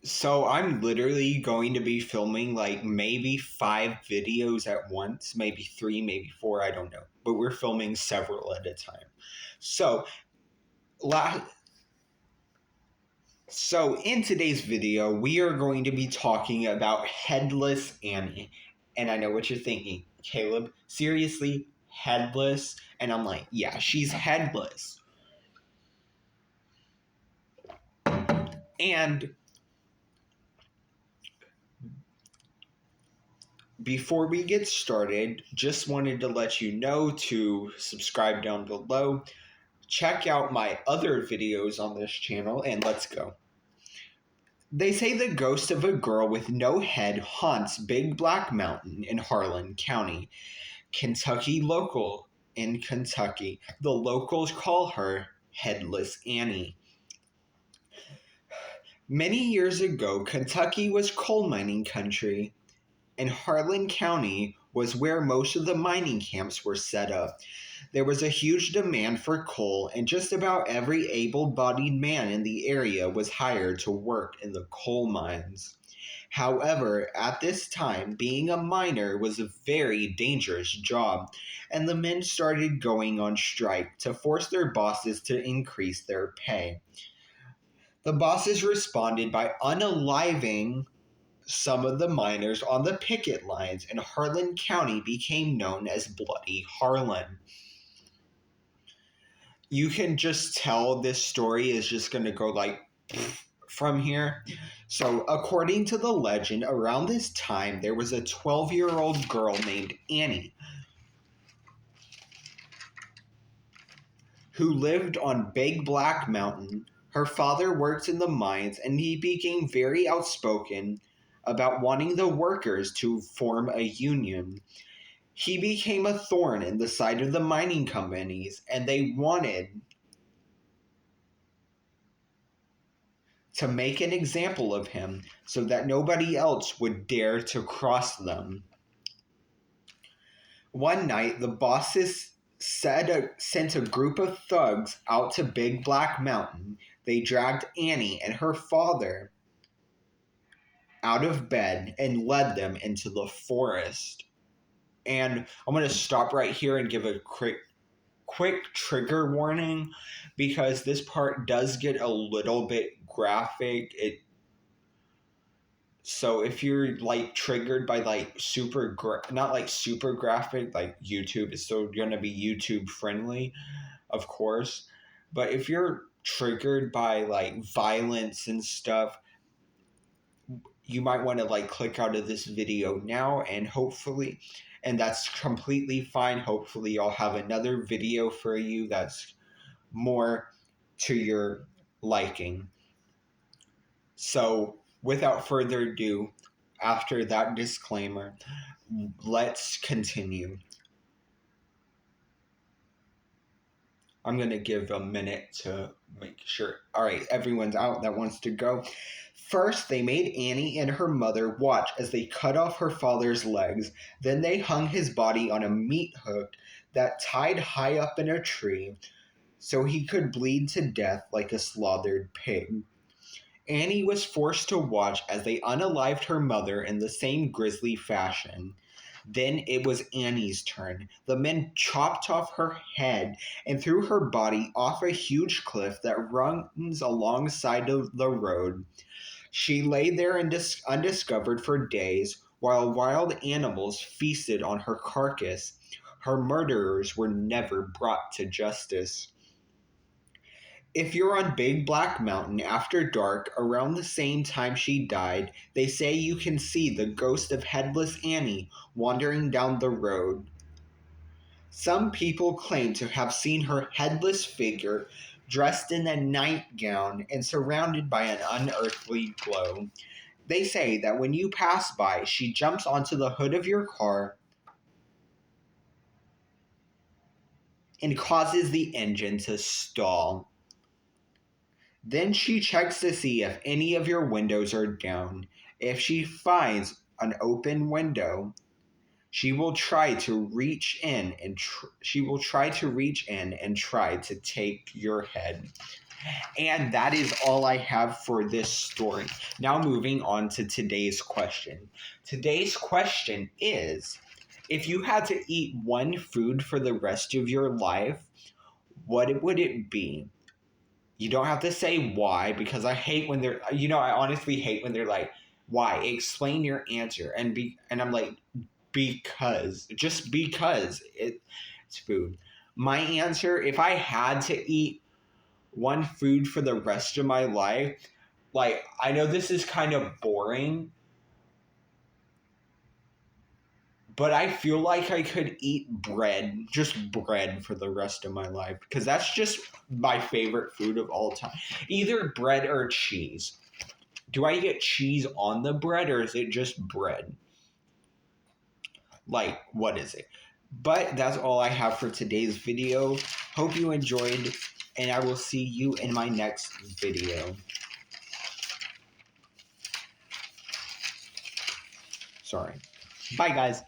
So I'm literally going to be filming like maybe 5 videos at once, maybe 3, maybe 4, I don't know. But we're filming several at a time. So, la- so in today's video, we are going to be talking about Headless Annie. And I know what you're thinking, Caleb, seriously, Headless? And I'm like, yeah, she's headless. And before we get started, just wanted to let you know to subscribe down below. Check out my other videos on this channel, and let's go. They say the ghost of a girl with no head haunts Big Black Mountain in Harlan County, Kentucky local in Kentucky. The locals call her Headless Annie. Many years ago, Kentucky was coal mining country, and Harlan County was where most of the mining camps were set up. There was a huge demand for coal, and just about every able bodied man in the area was hired to work in the coal mines. However, at this time, being a miner was a very dangerous job, and the men started going on strike to force their bosses to increase their pay. The bosses responded by unaliving some of the miners on the picket lines, and Harlan County became known as Bloody Harlan. You can just tell this story is just going to go like from here. So, according to the legend, around this time there was a 12-year-old girl named Annie who lived on Big Black Mountain. Her father worked in the mines, and he became very outspoken about wanting the workers to form a union. He became a thorn in the side of the mining companies, and they wanted to make an example of him so that nobody else would dare to cross them. One night, the bosses sent a group of thugs out to Big Black Mountain. They dragged Annie and her father out of bed and led them into the forest. And I'm going to stop right here and give a quick trigger warning because this part does get a little bit graphic. So if you're like triggered by like not like super graphic, like YouTube is still gonna be YouTube friendly, of course. But if you're triggered by like violence and stuff, you might want to like click out of this video now, and that's completely fine. Hopefully I'll have another video for you that's more to your liking. So without further ado, after that disclaimer, let's continue. I'm going to give a minute to make sure. All right, everyone's out that wants to go. First, they made Annie and her mother watch as they cut off her father's legs. Then they hung his body on a meat hook that tied high up in a tree so he could bleed to death like a slaughtered pig. Annie was forced to watch as they unalived her mother in the same grisly fashion. Then it was Annie's turn. The men chopped off her head and threw her body off a huge cliff that runs alongside of the road. She lay there undiscovered for days while wild animals feasted on her carcass. Her murderers were never brought to justice. If you're on Big Black Mountain after dark around the same time she died, they say you can see the ghost of Headless Annie wandering down the road. Some people claim to have seen her headless figure dressed in a nightgown and surrounded by an unearthly glow. They say that when you pass by, she jumps onto the hood of your car and causes the engine to stall. Then she checks to see if any of your windows are down. If she finds an open window, she will try to reach in and try to take your head. And that is all I have for this story. Now, moving on to today's question. Today's question is, if you had to eat one food for the rest of your life, what would it be? You don't have to say why, because I hate when they're, I honestly hate when they're like, why? Explain your answer. And I'm like, because, just because it's food. My answer, if I had to eat one food for the rest of my life, like, I know this is kind of boring, but I feel like I could eat bread, just bread for the rest of my life, because that's just my favorite food of all time. Either bread or cheese. Do I get cheese on the bread, or is it just bread? Like, what is it? But that's all I have for today's video. Hope you enjoyed, and I will see you in my next video. Sorry. Bye, guys.